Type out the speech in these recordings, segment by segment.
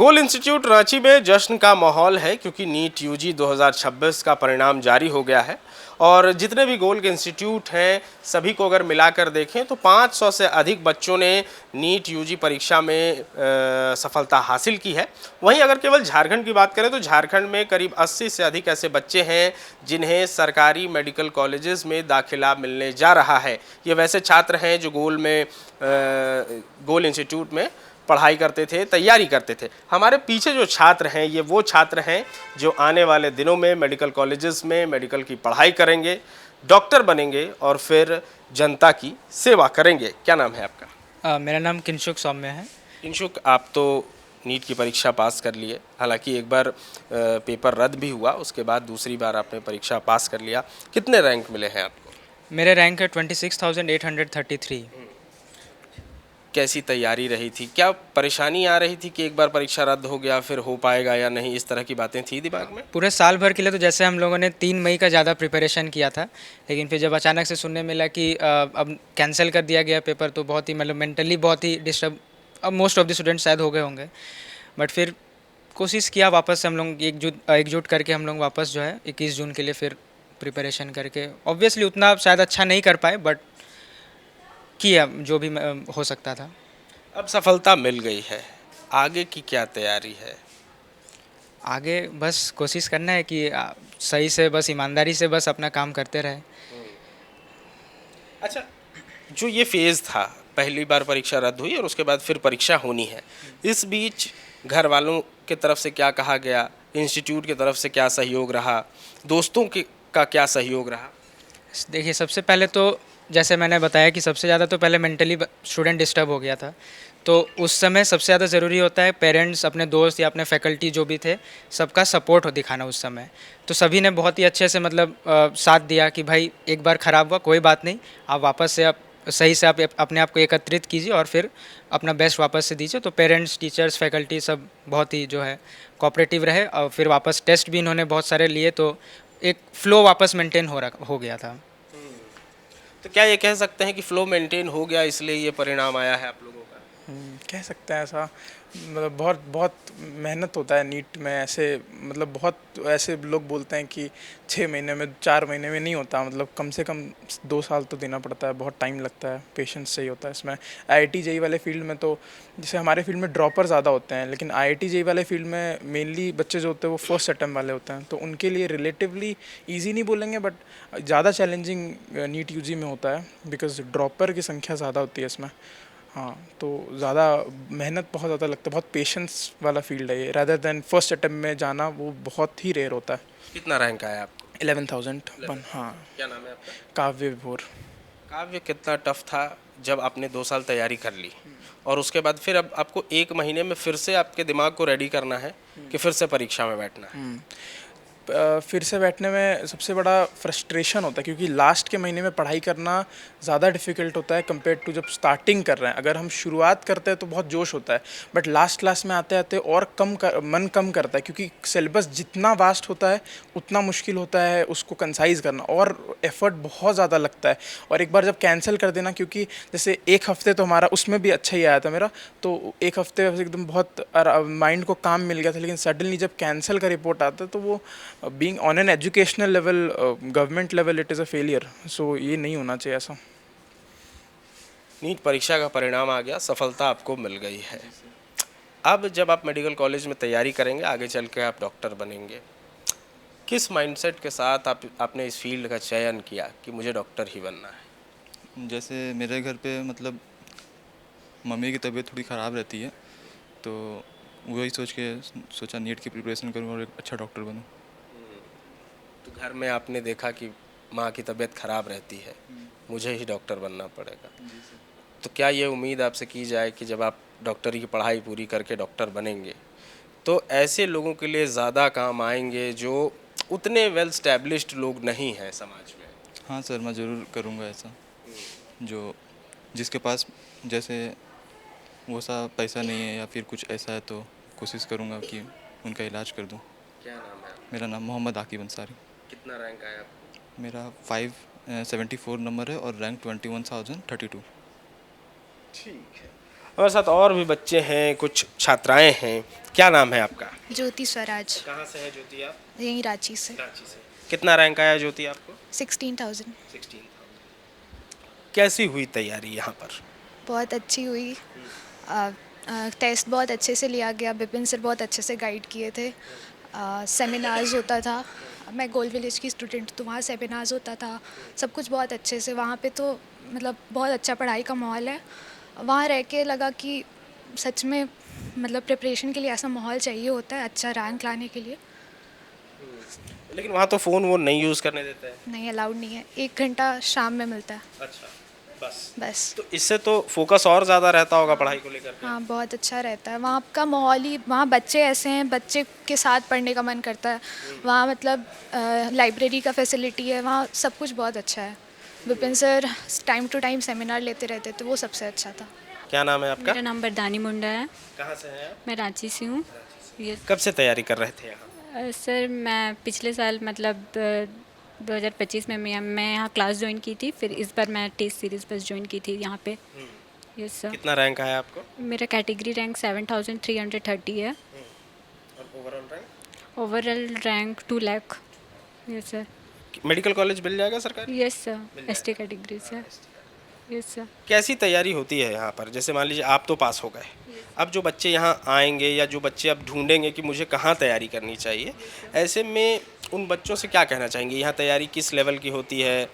गोल institute Ranchi में जश्न का माहौल है क्योंकि नीट यूजी 2026 का परिणाम जारी हो गया है। और जितने भी गोल के इंस्टीट्यूट हैं सभी को अगर मिलाकर देखें तो 500 से अधिक बच्चों ने नीट यूजी परीक्षा में सफलता हासिल की है। वहीं अगर केवल झारखंड की बात करें तो झारखंड में करीब 80 से अधिक ऐसे बच्चे हैं जिन्हें सरकारी मेडिकल कॉलेजेस में दाखिला मिलने जा रहा है। ये वैसे छात्र हैं जो गोल इंस्टीट्यूट में पढ़ाई करते थे, तैयारी करते थे। हमारे पीछे जो छात्र हैं ये वो छात्र हैं जो आने वाले दिनों में मेडिकल कॉलेजेस में मेडिकल की पढ़ाई करेंगे, डॉक्टर बनेंगे और फिर जनता की सेवा करेंगे। क्या नाम है आपका? मेरा नाम किंशुक सौम्य है। किंशुक, आप तो नीट की परीक्षा पास कर लिए, हालांकि एक बार पेपर रद्द भी हुआ, उसके बाद दूसरी बार आपने परीक्षा पास कर लिया। कितने रैंक मिले हैं आपको? मेरे रैंक है 26,833। कैसी तैयारी रही थी? क्या परेशानी आ रही थी कि एक बार परीक्षा रद्द हो गया फिर हो पाएगा या नहीं, इस तरह की बातें थी दिमाग में? पूरे साल भर के लिए तो जैसे हम लोगों ने 3 मई का ज़्यादा प्रिपरेशन किया था, लेकिन फिर जब अचानक से सुनने मिला कि अब कैंसिल कर दिया गया पेपर, तो बहुत ही मतलब मेंटली बहुत ही डिस्टर्ब अब मोस्ट ऑफ द स्टूडेंट शायद हो गए होंगे। बट फिर कोशिश किया वापस से हम लोग एकजुट करके हम लोग वापस जो है 21 जून के लिए फिर प्रिपरेशन करके, ऑब्वियसली उतना शायद अच्छा नहीं कर पाए बट किया जो भी हो सकता था। अब सफलता मिल गई है, आगे की क्या तैयारी है? आगे बस कोशिश करना है कि सही से बस ईमानदारी से बस अपना काम करते रहे। अच्छा, जो ये फेज़ था, पहली बार परीक्षा रद्द हुई और उसके बाद फिर परीक्षा होनी है, इस बीच घर वालों की तरफ से क्या कहा गया, इंस्टीट्यूट की तरफ से क्या सहयोग रहा, दोस्तों के का क्या सहयोग रहा? देखिए, सबसे पहले तो जैसे मैंने बताया कि सबसे ज़्यादा तो पहले मेंटली स्टूडेंट डिस्टर्ब हो गया था, तो उस समय सबसे ज़्यादा ज़रूरी होता है पेरेंट्स, अपने दोस्त या अपने फैकल्टी जो भी थे, सबका सपोर्ट हो दिखाना उस समय। तो सभी ने बहुत ही अच्छे से मतलब साथ दिया कि भाई एक बार ख़राब हुआ कोई बात नहीं, आप वापस से आप सही से आप अपने आप को एकत्रित कीजिए और फिर अपना बेस्ट वापस से दीजिए। तो पेरेंट्स, टीचर्स, फैकल्टी सब बहुत ही जो है कोऑपरेटिव रहे और फिर वापस टेस्ट भी इन्होंने बहुत सारे लिए, तो एक फ़्लो वापस मेंटेन हो गया था। तो क्या ये कह सकते हैं कि फ्लो मेंटेन हो गया इसलिए ये परिणाम आया है आप लोगों का? कह सकते हैं ऐसा। मतलब बहुत बहुत मेहनत होता है नीट में, ऐसे मतलब बहुत ऐसे लोग बोलते हैं कि 6 महीने में 4 महीने में नहीं होता, मतलब कम से कम 2 साल तो देना पड़ता है, बहुत टाइम लगता है, पेशेंस चाहिए होता है इसमें। आईआईटी जेईई वाले फील्ड में तो जैसे हमारे फील्ड में ड्रॉपर ज़्यादा होते हैं, लेकिन आईआईटी जेईई वाले फील्ड में मेनली बच्चे जो होते हैं वो फर्स्ट अटेम्प्ट वाले होते हैं, तो उनके लिए रिलेटिवली ईजी नहीं बोलेंगे बट ज़्यादा चैलेंजिंग नीट यूजी में होता है, बिकॉज ड्रॉपर की संख्या ज़्यादा होती है इसमें। हाँ, तो ज़्यादा मेहनत बहुत ज़्यादा लगता है, बहुत पेशेंस वाला फील्ड है ये, रादर देन फर्स्ट अटेम्प्ट में जाना वो बहुत ही रेयर होता है। कितना रैंक आया आपको? 11,001। हाँ। क्या नाम है आपका? काव्य विभोर। काव्य, कितना टफ था जब आपने 2 साल तैयारी कर ली और उसके बाद फिर अब आपको 1 महीने में फिर से आपके दिमाग को रेडी करना है कि फिर से परीक्षा में बैठना है? फिर से बैठने में सबसे बड़ा फ्रस्ट्रेशन होता है, क्योंकि लास्ट के महीने में पढ़ाई करना ज़्यादा डिफ़िकल्ट होता है कंपेयर टू जब स्टार्टिंग कर रहे हैं। अगर हम शुरुआत करते हैं तो बहुत जोश होता है, बट लास्ट में आते आते और मन कम करता है, क्योंकि सिलेबस जितना वास्ट होता है उतना मुश्किल होता है उसको कंसाइज करना और एफर्ट बहुत ज़्यादा लगता है। और एक बार जब कैंसिल कर देना, क्योंकि जैसे एक हफ़्ते तो हमारा उसमें भी अच्छा ही आया था मेरा, तो एक हफ़्ते एकदम बहुत माइंड को काम मिल गया था, लेकिन सडनली जब कैंसिल का रिपोर्ट आता है तो वो being on an educational level, government level, it is a failure. So ये नहीं होना चाहिए ऐसा। नीट परीक्षा का परिणाम आ गया, सफलता आपको मिल गई है। अब जब आप मेडिकल कॉलेज में तैयारी करेंगे, आगे चल के आप डॉक्टर बनेंगे, किस माइंडसेट के साथ आपने इस फील्ड का चयन किया कि मुझे डॉक्टर ही बनना है? जैसे मेरे घर पे मतलब मम्मी की तबीयत थोड़ी ख़राब रहती है, तो वही सोचा नीट की प्रिपरेशन करूँ और एक अच्छा डॉक्टर बनूँ। तो घर में आपने देखा कि माँ की तबीयत ख़राब रहती है, मुझे ही डॉक्टर बनना पड़ेगा, तो क्या ये उम्मीद आपसे की जाए कि जब आप डॉक्टरी की पढ़ाई पूरी करके डॉक्टर बनेंगे तो ऐसे लोगों के लिए ज़्यादा काम आएंगे जो उतने वेल स्टैब्लिश्ड लोग नहीं हैं समाज में? हाँ सर, मैं ज़रूर करूँगा ऐसा। जो जिसके पास जैसे वो सा पैसा नहीं है या फिर कुछ ऐसा है, तो कोशिश करूँगा कि उनका इलाज कर दूँ। क्या नाम है? मेरा नाम मोहम्मद आकिब अंसारी। कितना रैंक आया आपको? मेरा 574 नंबर है और रैंक 21,032। ठीक है। हमारे साथ और भी बच्चे हैं, कुछ छात्राएं हैं। क्या नाम है आपका? ज्योति स्वराज, कहाँ से है ज्योति आप? यहीं रांची से। रांची से। कितना रैंक आया ज्योति आपको? 16,000। 16,000। कैसी हुई तैयारी यहाँ पर? बहुत अच्छी हुई। टेस्ट बहुत अच्छे से लिया गया, विपिन सर बहुत अच्छे से गाइड किए थे। सेमिनार्स होता था, मैं गोल विलेज की स्टूडेंट तो वहाँ सेमिनार्स होता था, सब कुछ बहुत अच्छे से। वहाँ पे तो मतलब बहुत अच्छा पढ़ाई का माहौल है। वहाँ रह के लगा कि सच में मतलब प्रिपरेशन के लिए ऐसा माहौल चाहिए होता है अच्छा रैंक लाने के लिए। लेकिन वहाँ तो फ़ोन वो नहीं यूज़ करने देते हैं। नहीं, अलाउड नहीं है। 1 घंटा शाम में मिलता है अच्छा, बस। बस। तो इससे तो फोकस और ज़्यादा रहता होगा पढ़ाई को लेकर के। हाँ, बहुत अच्छा रहता है वहाँ का माहौल ही। वहाँ बच्चे ऐसे हैं, बच्चे के साथ पढ़ने का मन करता है। वहाँ मतलब लाइब्रेरी का फैसिलिटी है, वहाँ सब कुछ बहुत अच्छा है। Vipin sir time to time seminar लेते रहते थे, वो सबसे अच्छा था। क्या नाम है आपका? मेरा नाम बरदानी मुंडा है। कहाँ से हैं आप? मैं रांची से हूँ। ये कब से तैयारी कर रहे थे यहाँ? सर मैं पिछले साल मतलब 2025 में मैं यहाँ क्लास ज्वाइन की थी, फिर इस बार मैं टेस्ट सीरीज़ बस ज्वाइन की थी यहाँ पे। Yes sir. कितना रैंक आया आपको? मेरा कैटेगरी रैंक 7,330 है। और overall rank? Overall rank 2 lakh. Yes sir. Medical college मिल जाएगा सरकारी? यस सर, एसटी कैटेगरी से। Yes sir. कैसी तैयारी होती है यहाँ पर? जैसे मान लीजिए आप तो पास हो गए, अब जो बच्चे यहाँ आएंगे या जो बच्चे अब ढूंढेंगे कि मुझे कहाँ तैयारी करनी चाहिए, ऐसे में उन बच्चों से क्या कहना चाहेंगे? यहाँ तैयारी किस लेवल की होती है?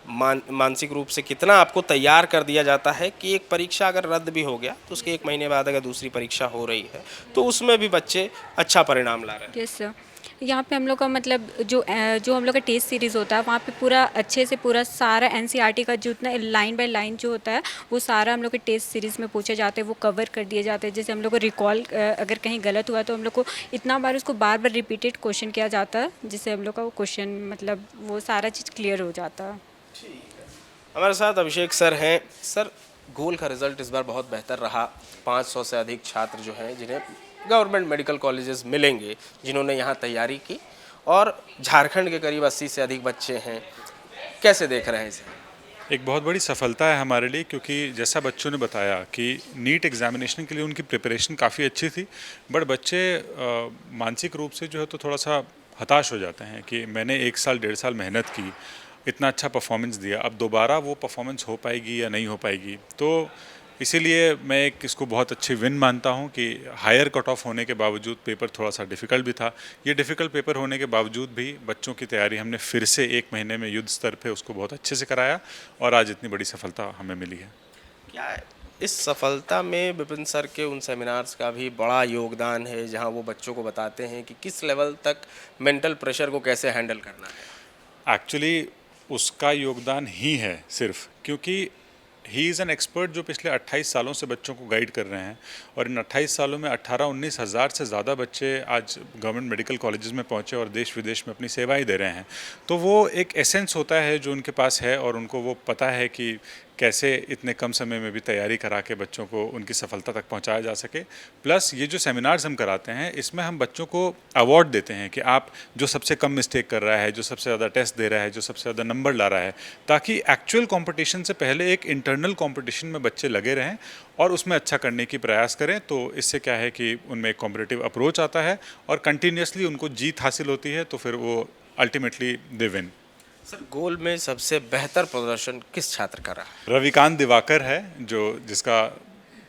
मानसिक रूप से कितना आपको तैयार कर दिया जाता है कि एक परीक्षा अगर रद्द भी हो गया तो उसके 1 महीने बाद अगर दूसरी परीक्षा हो रही है तो उसमें भी बच्चे अच्छा परिणाम ला रहे हैं? Yes sir. यहाँ पे हम लोग का मतलब जो हम लोग का टेस्ट सीरीज़ होता है वहाँ पे पूरा अच्छे से पूरा सारा एनसीईआरटी का जितना लाइन बाय लाइन जो होता है वो सारा हम लोग के टेस्ट सीरीज़ में पूछे जाते हैं, वो कवर कर दिए जाते हैं। जैसे हम लोग को रिकॉल अगर कहीं गलत हुआ तो हम लोग को इतना बार उसको बार बार रिपीटेड क्वेश्चन किया जाता है, जिससे हम लोग का वो क्वेश्चन मतलब वो सारा चीज़ क्लियर हो जाता है। हमारे साथ अभिषेक सर हैं। सर, गोल का रिज़ल्ट इस बार बहुत बेहतर रहा। 500 से अधिक छात्र जो हैं जिन्हें गवर्नमेंट मेडिकल कॉलेजेस मिलेंगे, जिन्होंने यहाँ तैयारी की, और झारखंड के करीब 80 से अधिक बच्चे हैं। कैसे देख रहे हैं इसे? एक बहुत बड़ी सफलता है हमारे लिए, क्योंकि जैसा बच्चों ने बताया कि नीट एग्जामिनेशन के लिए उनकी प्रिपरेशन काफ़ी अच्छी थी, बट बच्चे मानसिक रूप से जो है तो थोड़ा सा हताश हो जाते हैं कि मैंने 1 साल 1.5 साल मेहनत की, इतना अच्छा परफॉर्मेंस दिया, अब दोबारा वो परफॉर्मेंस हो पाएगी या नहीं हो पाएगी। तो इसीलिए मैं इसको बहुत अच्छी विन मानता हूं कि हायर कट ऑफ होने के बावजूद पेपर थोड़ा सा डिफ़िकल्ट भी था। ये डिफ़िकल्ट पेपर होने के बावजूद भी बच्चों की तैयारी हमने फिर से 1 महीने में युद्ध स्तर पे उसको बहुत अच्छे से कराया और आज इतनी बड़ी सफलता हमें मिली है। क्या इस सफलता में विपिन सर के उन सेमिनार्स का भी बड़ा योगदान है, जहां वो बच्चों को बताते हैं कि किस लेवल तक मेंटल प्रेशर को कैसे हैंडल करना है? एक्चुअली उसका योगदान ही है सिर्फ, क्योंकि ही इज़ एन एक्सपर्ट जो पिछले 28 सालों से बच्चों को गाइड कर रहे हैं, और इन 28 सालों में 18-19 हज़ार से ज़्यादा बच्चे आज गवर्नमेंट मेडिकल कॉलेजेस में पहुँचे और देश विदेश में अपनी सेवाएं दे रहे हैं। तो वो एक एसेंस होता है जो उनके पास है, और उनको वो पता है कि कैसे इतने कम समय में भी तैयारी करा के बच्चों को उनकी सफलता तक पहुंचाया जा सके। प्लस ये जो सेमिनार्स हम कराते हैं, इसमें हम बच्चों को अवार्ड देते हैं कि आप जो सबसे कम मिस्टेक कर रहा है, जो सबसे ज़्यादा टेस्ट दे रहा है, जो सबसे ज़्यादा नंबर ला रहा है, ताकि एक्चुअल कंपटीशन से पहले एक इंटरनल कंपटीशन में बच्चे लगे रहें और उसमें अच्छा करने की प्रयास करें। तो इससे क्या है कि उनमें एक कॉम्पिटिटिव अप्रोच आता है और कंटिन्यूसली उनको जीत हासिल होती है, तो फिर वो अल्टीमेटली दे विन। सर, गोल में सबसे बेहतर प्रदर्शन किस छात्र का रहा? रविकांत दिवाकर है जिसका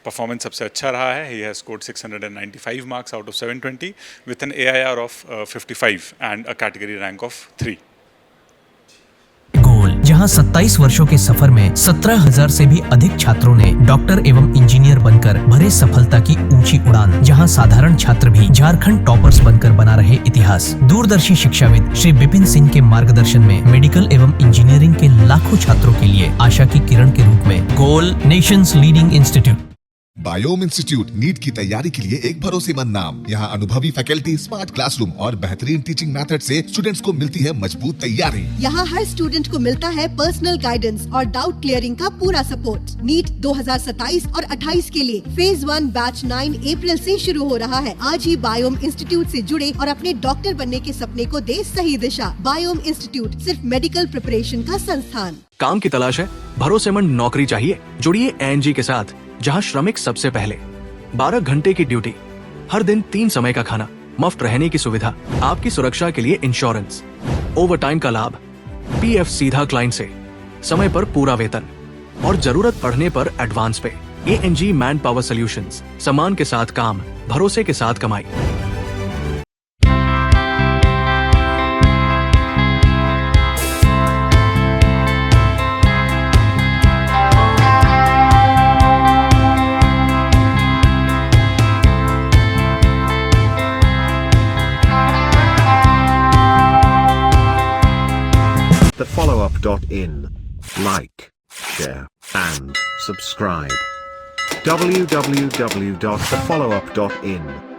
परफॉर्मेंस सबसे अच्छा रहा है। He has scored 695 marks out of 720 with an AIR of 55 and a category rank of 3। गोल, जहां 27 वर्षों के सफर में 17,000 से भी अधिक छात्रों ने डॉक्टर एवं इंजीनियर बनकर भरे सफलता की ऊंची उड़ान, जहां साधारण छात्र भी झारखंड टॉपर्स बनकर बना रहे इतिहास। दूरदर्शी शिक्षाविद श्री विपिन सिंह के मार्गदर्शन में मेडिकल एवं इंजीनियरिंग के लाखों छात्रों के लिए आशा की किरण के रूप में goal, nations leading institute. Biome institute NEET की तैयारी के लिए एक भरोसेमंद नाम। यहाँ अनुभवी फैकल्टी, स्मार्ट क्लासरूम और बेहतरीन टीचिंग मेथड से स्टूडेंट्स को मिलती है मजबूत तैयारी। यहाँ हर स्टूडेंट को मिलता है पर्सनल गाइडेंस और डाउट क्लियरिंग का पूरा सपोर्ट। नीट 2027 और 28 के लिए फेज 1 बैच 9 अप्रैल से शुरू हो रहा है। आज ही बायोम इंस्टीट्यूट से जुड़े और अपने डॉक्टर बनने के सपने को दे सही दिशा। बायोम इंस्टीट्यूट सिर्फ मेडिकल प्रिपरेशन का संस्थान। काम की तलाश है, भरोसेमंद नौकरी चाहिए, जुड़िए ANG के साथ। जहां श्रमिक सबसे पहले। 12 घंटे की ड्यूटी, हर दिन 3 समय का खाना, मुफ्त रहने की सुविधा, आपकी सुरक्षा के लिए इंश्योरेंस, ओवरटाइम का लाभ, पीएफ सीधा क्लाइंट से, समय पर पूरा वेतन और जरूरत पड़ने पर एडवांस पे। ANG मैन पावर सॉल्यूशंस, सम्मान के साथ काम, भरोसे के साथ कमाई। TheFollowUp.in. Like, share, and subscribe. www.thefollowup.in